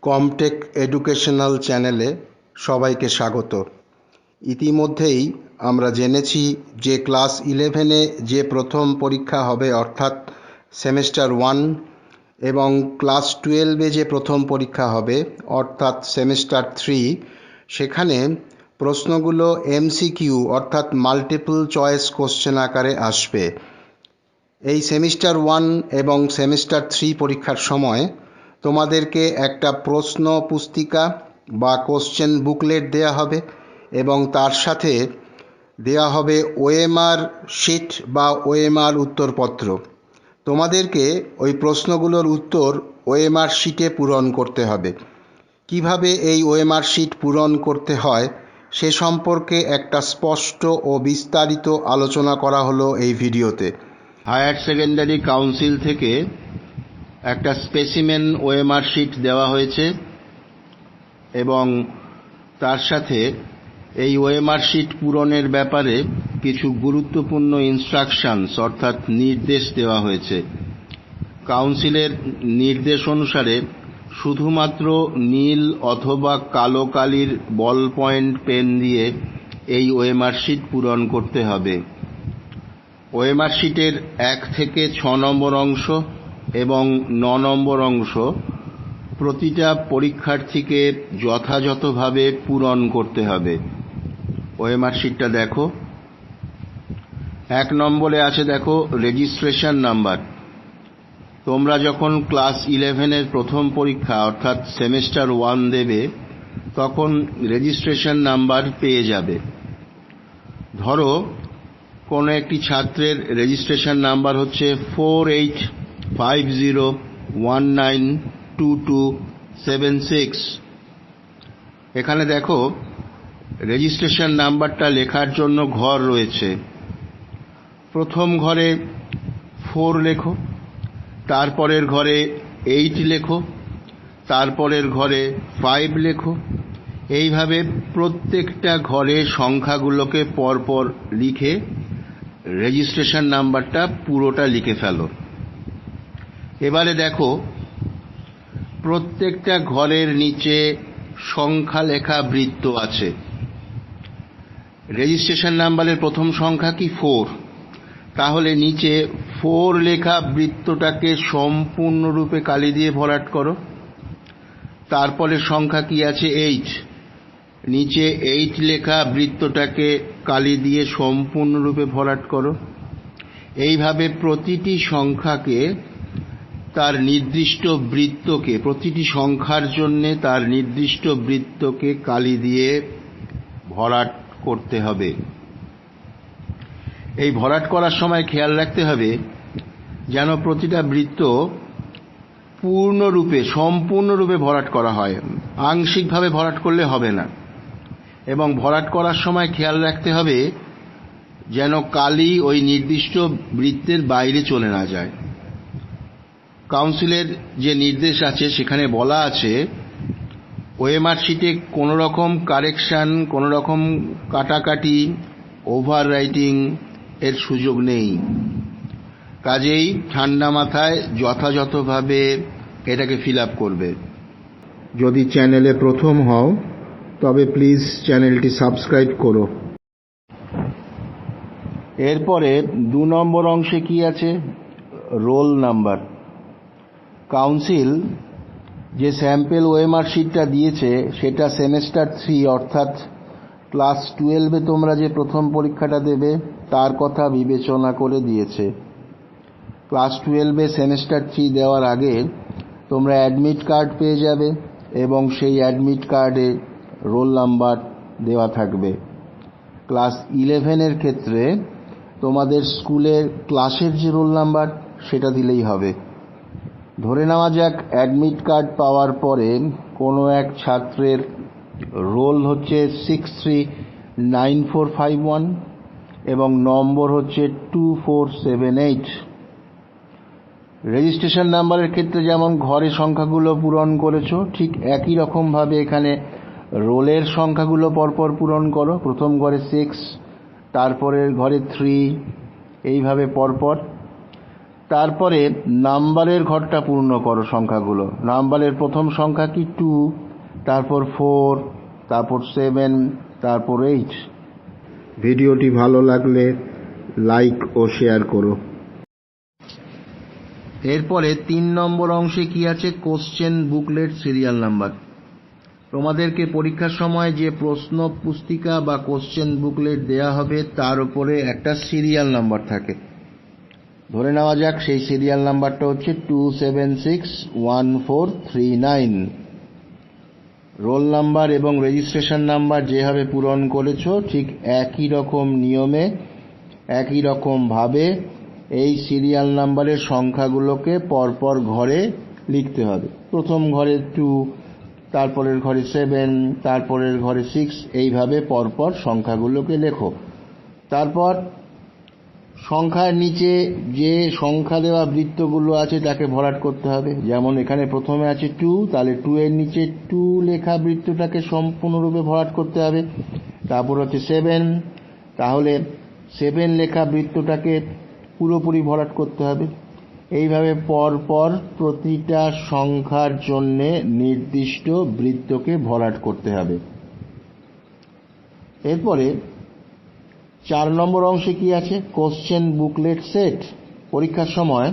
কমটেক educational চ্যানেলে সবাইকে স্বাগত। ইতিমধ্যেই আমরা জেনেছি যে ক্লাস 11-এ যে প্রথম পরীক্ষা হবে অর্থাৎ সেমেস্টার 1 এবং ক্লাস 12-এ যে প্রথম পরীক্ষা হবে অর্থাৎ সেমেস্টার 3, সেখানে প্রশ্নগুলো MCQ অর্থাৎ মাল্টিপল চয়েস কোশ্চেন আকারে আসবে। এই সেমিস্টার 1 এবং সেমিস্টার 3 পরীক্ষার সময় তোমাদেরকে একটা প্রশ্ন পুস্তিকা বা কোশ্চেন বুকলেট দেয়া হবে এবং তার সাথে দেয়া হবে OMR শিট বা OMR উত্তরপত্র। তোমাদেরকে ওই প্রশ্নগুলোর উত্তর OMR শিটে পূরণ করতে হবে। কিভাবে এই OMR শিট পূরণ করতে হয় সে সম্পর্কে একটা স্পষ্ট ও বিস্তারিত আলোচনা করা হলো এই ভিডিওতে। হায়ার সেকেন্ডারি কাউন্সিল থেকে একটা স্পেসিমেন OMR শিট দেওয়া হয়েছে এবং তার সাথে এই OMR শিট পূরণের ব্যাপারে কিছু গুরুত্বপূর্ণ ইনস্ট্রাকশনস অর্থাৎ নির্দেশ দেওয়া হয়েছে। কাউন্সিলের নির্দেশ অনুসারে শুধুমাত্র নীল অথবা কালো কালির বল পয়েন্ট পেন দিয়ে এই OMR শিট পূরণ করতে হবে। OMR শিটের 1 থেকে 6 নম্বর অংশ এবং 9 নম্বর অংশ প্রতিটা পরীক্ষার্থীকে যথাযথভাবে পূরণ করতে হবে। OMR শিটটা দেখো। 1 নম্বরে আছে দেখো রেজিস্ট্রেশন নাম্বার। তোমরা যখন ক্লাস 11-এর প্রথম পরীক্ষা অর্থাৎ সেমেস্টার 1 দেবে তখন রেজিস্ট্রেশন নাম্বার পেয়ে যাবে। ধরো কোনো একটি ছাত্রের রেজিস্ট্রেশন নাম্বার হচ্ছে 4850192276। এখানে দেখো রেজিস্ট্রেশন নাম্বারটা লেখার জন্য ঘর রয়েছে। প্রথম ঘরে 4 লেখো, তারপরের ঘরে 8 লেখো, তারপরের ঘরে 5 লেখো। এইভাবে প্রত্যেকটা ঘরে সংখ্যাগুলোকে পরপর লিখে রেজিস্ট্রেশন নাম্বারটা পুরোটা লিখে ফেলো। এবারে দেখো প্রত্যেকটা ঘরের নিচে সংখ্যা লেখা বৃত্ত আছে। রেজিস্ট্রেশন নাম্বারের প্রথম সংখ্যা কি 4, তাহলে নিচে 4 লেখা বৃত্তটাকে সম্পূর্ণরূপে কালি দিয়ে ভরাট করো। তারপরে সংখ্যা কি আছে 8, নিচে 8 লেখা বৃত্তটাকে কালি দিয়ে সম্পূর্ণরূপে ভরাট করো। এইভাবে প্রতিটি সংখ্যাকে তার নির্দিষ্ট বৃত্তকে, প্রতিটি সংখ্যার জন্য তার নির্দিষ্ট বৃত্তকে কালি দিয়ে ভরাট করতে হবে। এই ভরাট করার সময় খেয়াল রাখতে হবে যেন প্রতিটা বৃত্ত সম্পূর্ণরূপে ভরাট করা হয়, আংশিকভাবে ভরাট করলে হবে না। এবং ভরাট করার সময় খেয়াল রাখতে হবে যেন কালি ওই নির্দিষ্ট বৃত্তের বাইরে চলে না যায়। কাউন্সিলের যে নির্দেশ আছে সেখানে বলা আছে OMR শিটে কোনো রকম কারেকশন, কোনো রকম কাটাকাটি, ওভার রাইটিং এর সুযোগ নেই। কাজেই ঠান্ডা মাথায় যথাযথভাবে এটাকে ফিল আপ করবে। যদি চ্যানেলে প্রথম হও তবে প্লিজ চ্যানেলটি সাবস্ক্রাইব করো। এরপরে 2 নম্বর অংশে কি আছে? Roll number. কাউন্সিল যে স্যাম্পল OMR শিটটা দিয়েছে সেটা সেমেস্টার 3 অর্থাৎ ক্লাস 12-এ তোমরা যে প্রথম পরীক্ষাটা দেবে তার কথা বিবেচনা করে দিয়েছে। ক্লাস 12-এ সেমেস্টার 3 দেওয়ার আগে তোমরা অ্যাডমিট কার্ড পেয়ে যাবে এবং সেই অ্যাডমিট কার্ডে রোল নাম্বার দেওয়া থাকবে। ক্লাস 11-এর ক্ষেত্রে তোমাদের স্কুলের ক্লাসের যে রোল নাম্বার সেটা দিলেই হবে। ধরে নেওয়া যাক অ্যাডমিট কার্ড পাওয়ার পরে কোনো এক ছাত্রের রোল হচ্ছে 639451 এবং নম্বর হচ্ছে 2478। রেজিস্ট্রেশন নাম্বারের ক্ষেত্রে যেমন ঘরে সংখ্যাগুলো পূরণ করেছো ঠিক একই রকমভাবে এখানে রোলের সংখ্যাগুলো পরপর পূরণ করো। প্রথম ঘরে 6, তারপরের ঘরে 3, এইভাবে পরপর। তারপরে নাম্বারের ঘরটা পূর্ণ করো সংখ্যাগুলো। নাম্বারের প্রথম সংখ্যা কি 2, তারপর 4, তারপর 7, তারপর 8। ভিডিওটি ভালো লাগলে লাইক ও শেয়ার করো। এরপরে 3 নম্বর অংশে কি আছে, কোশ্চেন বুকলেট সিরিয়াল নাম্বার। তোমাদেরকে পরীক্ষার সময় যে প্রশ্ন পুস্তিকা বা কোশ্চেন বুকলেট দেয়া হবে তার উপরে একটা সিরিয়াল নাম্বার থাকে। ধরে নেওয়া যাক সেই সিরিয়াল নাম্বারটা হচ্ছে 2761439। রোল নাম্বার এবং রেজিস্ট্রেশন নাম্বার যেভাবে পূরণ করেছো ঠিক একই রকম নিয়মে একই রকম ভাবে এই সিরিয়াল নাম্বারের সংখ্যাগুলোকে পরপর ঘরে লিখতে হবে। প্রথম ঘরে 2, তারপরের ঘরে 7, তারপরের ঘরে 6, এইভাবে পরপর সংখ্যাগুলোকে লেখো। তারপর সংখ্যার নিচে যে সংখ্যা দেওয়া বৃত্তগুলো আছে তাকে ভরাট করতে হবে। যেমন এখানে প্রথমে আছে 2, তাহলে 2 এর নিচে 2 লেখা বৃত্তটাকে সম্পূর্ণরূপে ভরাট করতে হবে। তারপর হচ্ছে 7, তাহলে 7 লেখা বৃত্তটাকে পুরোপুরি ভরাট করতে হবে। এইভাবে পরপর প্রতিটা সংখ্যার জন্য নির্দিষ্ট বৃত্তকে ভরাট করতে হবে। এরপরে 4 নম্বর অংশে কি আছে, কোশ্চেন বুকলেট সেট। পরীক্ষার সময়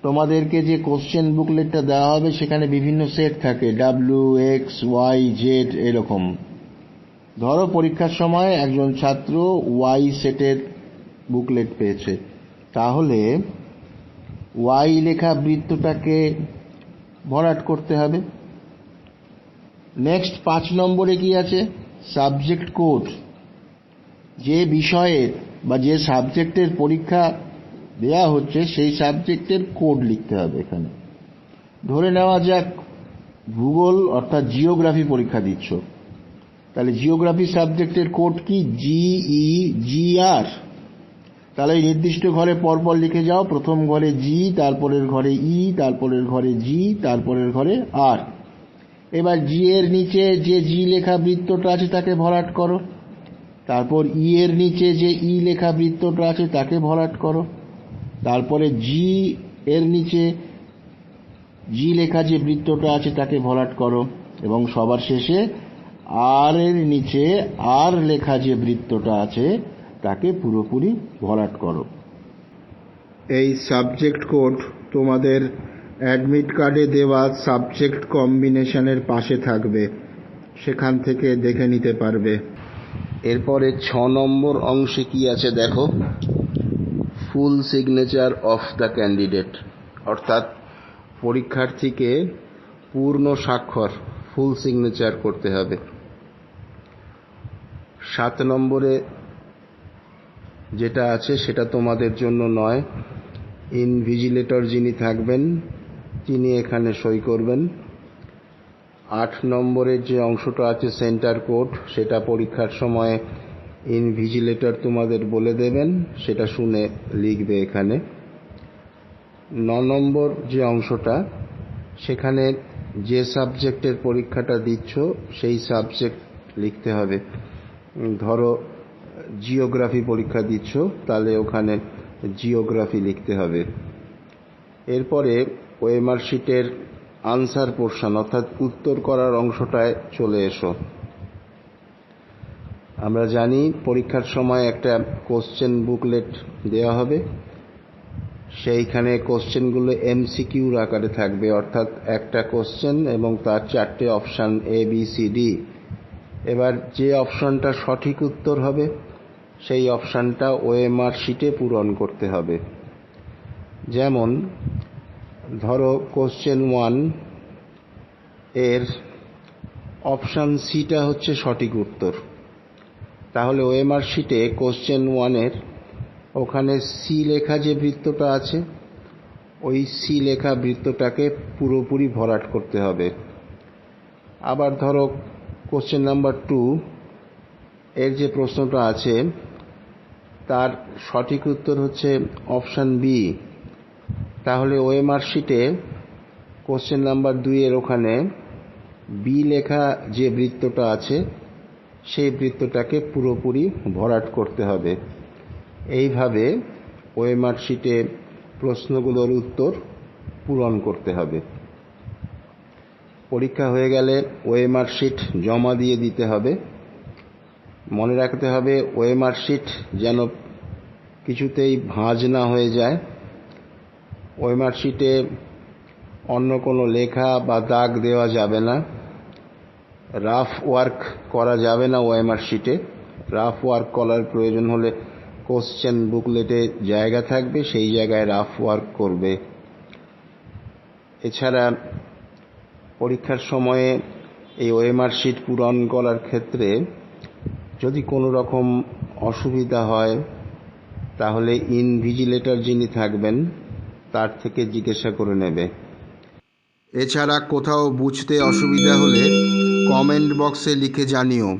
তোমাদেরকে যে কোশ্চেন বুকলেটটা দেওয়া হবে সেখানে বিভিন্ন সেট থাকে, W, X, Y, Z এরকম। ধরো পরীক্ষার সময় একজন ছাত্র Y সেটের বুকলেট পেয়েছে, তাহলে Y লেখা বৃত্তটাকে ভরাট করতে হবে। নেক্সট 5 নম্বরে কি আছে, সাবজেক্ট কোড। যে বিষয়ের বা যে সাবজেক্টের পরীক্ষা দেয়া হচ্ছে সেই সাবজেক্টের কোড লিখতে হবে এখানে। ধরে নেওয়া যাক ভূগোল অর্থাৎ জিওগ্রাফি পরীক্ষা দিচ্ছ, তাহলে জিওগ্রাফি সাবজেক্টের কোড কি, GEGR। তাহলে নির্দিষ্ট ঘরে পরপর লিখে যাও, প্রথম ঘরে G, তারপরের ঘরে E, তারপরের ঘরে G, তারপরের ঘরে R। এবার G এর নিচে যে G লেখা বৃত্তটা আছে তাকে ভরাট করো। তারপর E এর নিচে যে E লেখা বৃত্তটা আছে তাকে ভরাট করো। তারপরে G এর নিচে G লেখা যে বৃত্তটা আছে তাকে ভরাট করো, এবং সবার শেষে R এর নিচে R লেখা যে বৃত্তটা আছে তাকে পুরোপুরি ভরাট করো। এই সাবজেক্ট কোড তোমাদের অ্যাডমিট কার্ডে দেওয়া সাবজেক্ট কম্বিনেশনের পাশে থাকবে, সেখান থেকে দেখে নিতে পারবে। এরপরে 6 নম্বর অংশে কি আছে দেখো, full signature of the candidate, অর্থাৎ পরীক্ষার্থীকে পূর্ণ স্বাক্ষর ফুল সিগনেচার করতে হবে। 7 নম্বরে যেটা আছে সেটা তোমাদের জন্য নয়, ইনভিজিলেটর যিনি থাকবেন তিনি এখানে সই করবেন। 8 নম্বরের যে অংশটা আছে সেন্টার কোড, সেটা পরীক্ষার সময় ইনভিজিলেটর তোমাদের বলে দেবেন, সেটা শুনে লিখবে এখানে। 9 নম্বর যে অংশটা, সেখানে যে সাবজেক্টের পরীক্ষাটা দিচ্ছ সেই সাবজেক্ট লিখতে হবে। ধরো জিওগ্রাফি পরীক্ষা দিচ্ছ, তাহলে ওখানে জিওগ্রাফি লিখতে হবে। এরপরে ওএমআর শিটের আনসার পোর্শন অর্থাৎ উত্তর করার অংশটায় চলে এসো। আমরা জানি পরীক্ষার সময় একটা কোশ্চেন বুকলেট দেওয়া হবে, সেইখানে কোশ্চেনগুলো এমসিকিউর আকারে থাকবে, অর্থাৎ একটা কোশ্চেন এবং তার 4টে অপশান ABCD। এবার যে অপশানটা সঠিক উত্তর হবে সেই অপশানটা ওএমআর শিটে পূরণ করতে হবে। যেমন ধরো কোশ্চেন 1 এর অপশান সিটা হচ্ছে সঠিক উত্তর, তাহলে ওএমআর শিটে কোশ্চেন 1 এর ওখানে সি লেখা যে বৃত্তটা আছে ওই সি লেখা বৃত্তটাকে পুরোপুরি ভরাট করতে হবে। আবার ধরো কোশ্চেন নাম্বার 2 এর যে প্রশ্নটা আছে তার সঠিক উত্তর হচ্ছে অপশান বি, তাহলে ওএমআর শিটে কোশ্চেন নাম্বার 2 এর ওখানে বি লেখা যে বৃত্তটা আছে সেই বৃত্তটাকে পুরোপুরি ভরাট করতে হবে। এইভাবে ওএমআর শিটে প্রশ্নগুলোর উত্তর পূরণ করতে হবে। পরীক্ষা হয়ে গেলে ওএমআর শিট জমা দিয়ে দিতে হবে। মনে রাখতে হবে ওএমআর শিট যেন কিছুতেই ভাঁজ না হয়ে যায়। ওএমআর শিটে অন্য কোনো লেখা বা দাগ দেওয়া যাবে না। রাফ ওয়ার্ক করা যাবে না ওএমআর শিটে। রাফ ওয়ার্ক করার প্রয়োজন হলে কোশ্চেন বুকলেটে জায়গা থাকবে, সেই জায়গায় রাফ ওয়ার্ক করবে। এছাড়া পরীক্ষার সময়ে এই ওএমআর শিট পূরণ করার ক্ষেত্রে যদি কোনো রকম অসুবিধা হয় তাহলে ইনভিজিলেটর যিনি থাকবেন তার থেকে জিজ্ঞাসা করে নেবে। এছাড়া কোথাও বুঝতে অসুবিধা হলে কমেন্ট বক্সে লিখে জানিও।